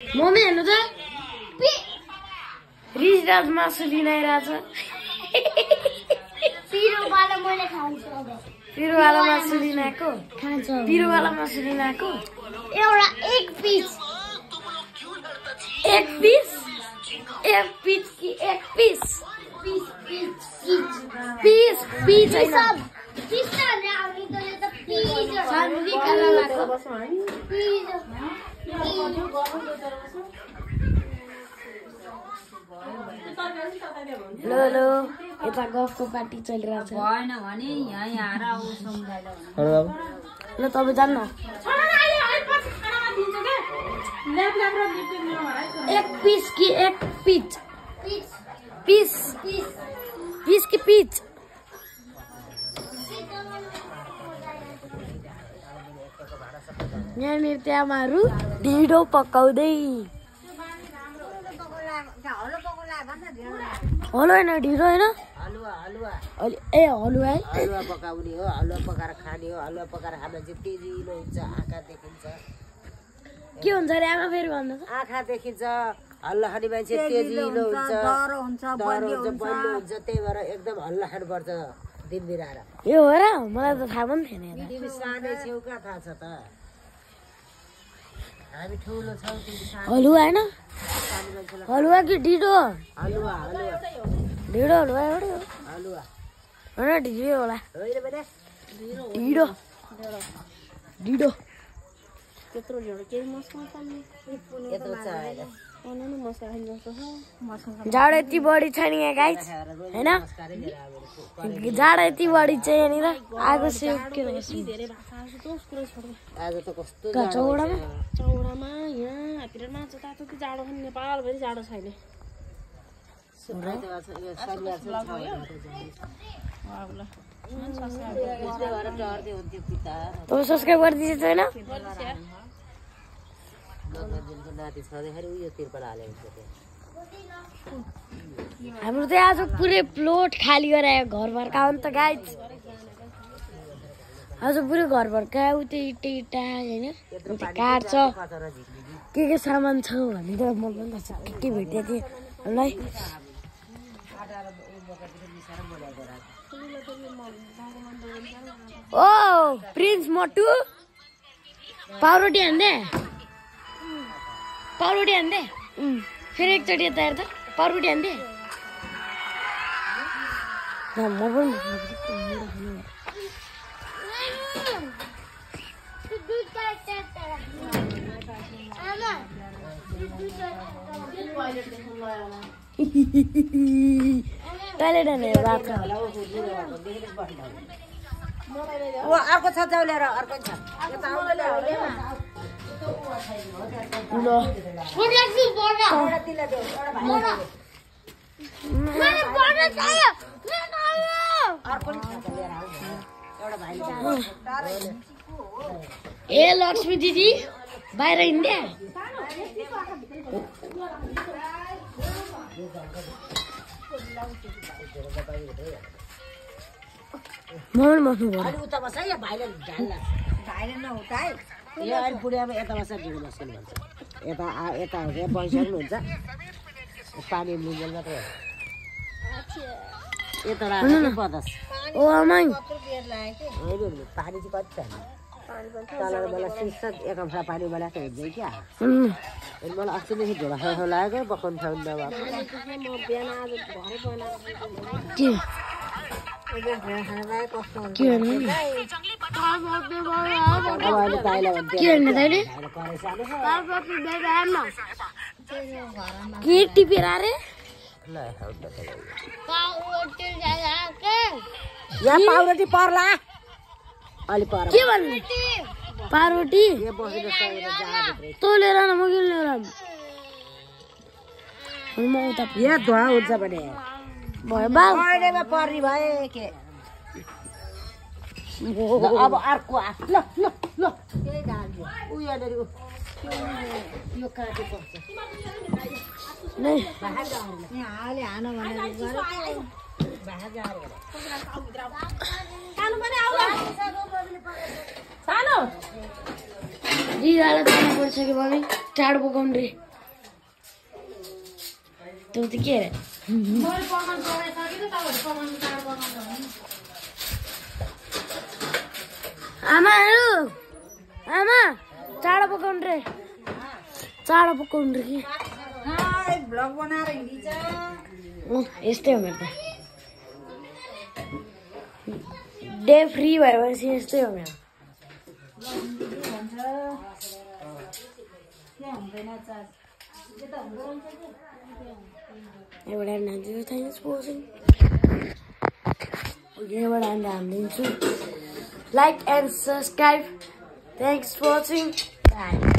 mummy हेर्नु त रिजराज मासु लिन आइरहेछ पिरोवाला मैले खान्छु अब पिरोवाला मासु लिन आएको खान्छ पिरोवाला मासु लिन आएको एउटा एक पिस कि एक पिस पिस पिस हैन पिस त नि आउने त पिस सानमुखी खाना लाग्यो लो यता गफको पार्टी चलिरहेछ भएन भने यहाँ आएर उ सम्झाइलो ल तपाईँ जान्न एक पिस कि एक पिच पिस कि पिच यहाँनिर त्यहाँमाहरू ढिँडो पकाउँदै हलो होइन ढिँडो होइन ए हलुवा है हलुवा पकाउने हो हलुवा पकाएर खाने हो हलुवा पकाएर खाँदा चाहिँ तेजिलो हुन्छ आँखा देखिन्छ के हुन्छ अरे आमा फेरि भन्नु त आँखा देखिन्छ हल्ला खाने मान्छे तेजिलो हुन्छ डरो हुन्छ बलियो हुन्छ त्यही भएर एकदम हल्ला खानुपर्छ दिन बिराएर यो हो र मलाई त थाहा पनि थिएन तिमी सानै छेउ कहाँ थाहा छ त हामी ठुलो छौँ तिमी सानो हलुवा होइन हलुवा कि ढिँडो हलुवा ढिँडो हलुवा एउटै हो हलुवा होइन ढिँडो होला होइन बने ढिँडो त्यत्रो ढिँडो केही मसला पाल्ने यत्रो चाहियो जाडो यति बढी छ नि यहाँ गाइस होइन जाडो यति बढी छ यहाँनिर आगो सेकेर आज त कस्तो चौडामा यहाँ हातिर माछा तातो कि जाडो खाने नेपालभरि जाडो छैन तपाईँ सब्सक्राइब गरिदिन्छ होइन हाम्रो चाहिँ आज पुरै प्लोट खाली गरायो घर भर्काउनु त गाइस आज पुरै घर भर्कायो उतै इटा होइन काट्छ के सामान छ भन्ने त म पनि थाहा छ के भेटेको थिएँ हामीलाई ओ प्रिन्स मटु पाउरोटी हान्दे फेरि एकचोटि यता हेर्दा पाउरोटी हान्दे म पनि टोइलेट हाने बाथरुम अर्को छ जाउ लिएर अर्को छ ए लक्ष्मी दिदी बाहिर हिँड्ने मन बस्नु पर्यो उता बस या भाइले नउताइ यो अहिले बुढियामा यता बस ढिँडो बस्नु भन्छ यता यता बसिसक्नुहुन्छ पानी मुन्जेल मात्रै हो यता राख्नु पदस ओ आमाइ होइन पानी चाहिँ कति छ तल मलाई शीर्षक एक अंश पानी मलाई त हुन्छ क्या मलाई अस्तिदेखि झोला खाउ लागेको पकाउनु खाउनु के टिपेर अरे यहाँ पाउरोटी पर्ला अलि पर के भन्नु पाउरोटी तँ लिएर न म किन लिएर म उता यहाँ धुवा हुन्छ भने भयो बाउ कहिलेमा पर्ने भए के अब अर्को ल ल ल उ यहाँनिर यो काटे पर्छ नै सानो दिदीलाई जानु पर्छ कि मम्मी चाड पकाउनु रे त्यो त के अरे आमाहरू आमा चाँडो पकाउनु रे चाँडो पकाउनु रे कि ब्लग बनाएर हिँडिन्छ यस्तै हो मेरो त डे फ्री भएपछि यस्तै हो मेरो एउटा नाच्छु थ्याङ्क्स फर वाचिङ यहाँबाट अन्त हालिदिन्छु like and subscribe thanks for watching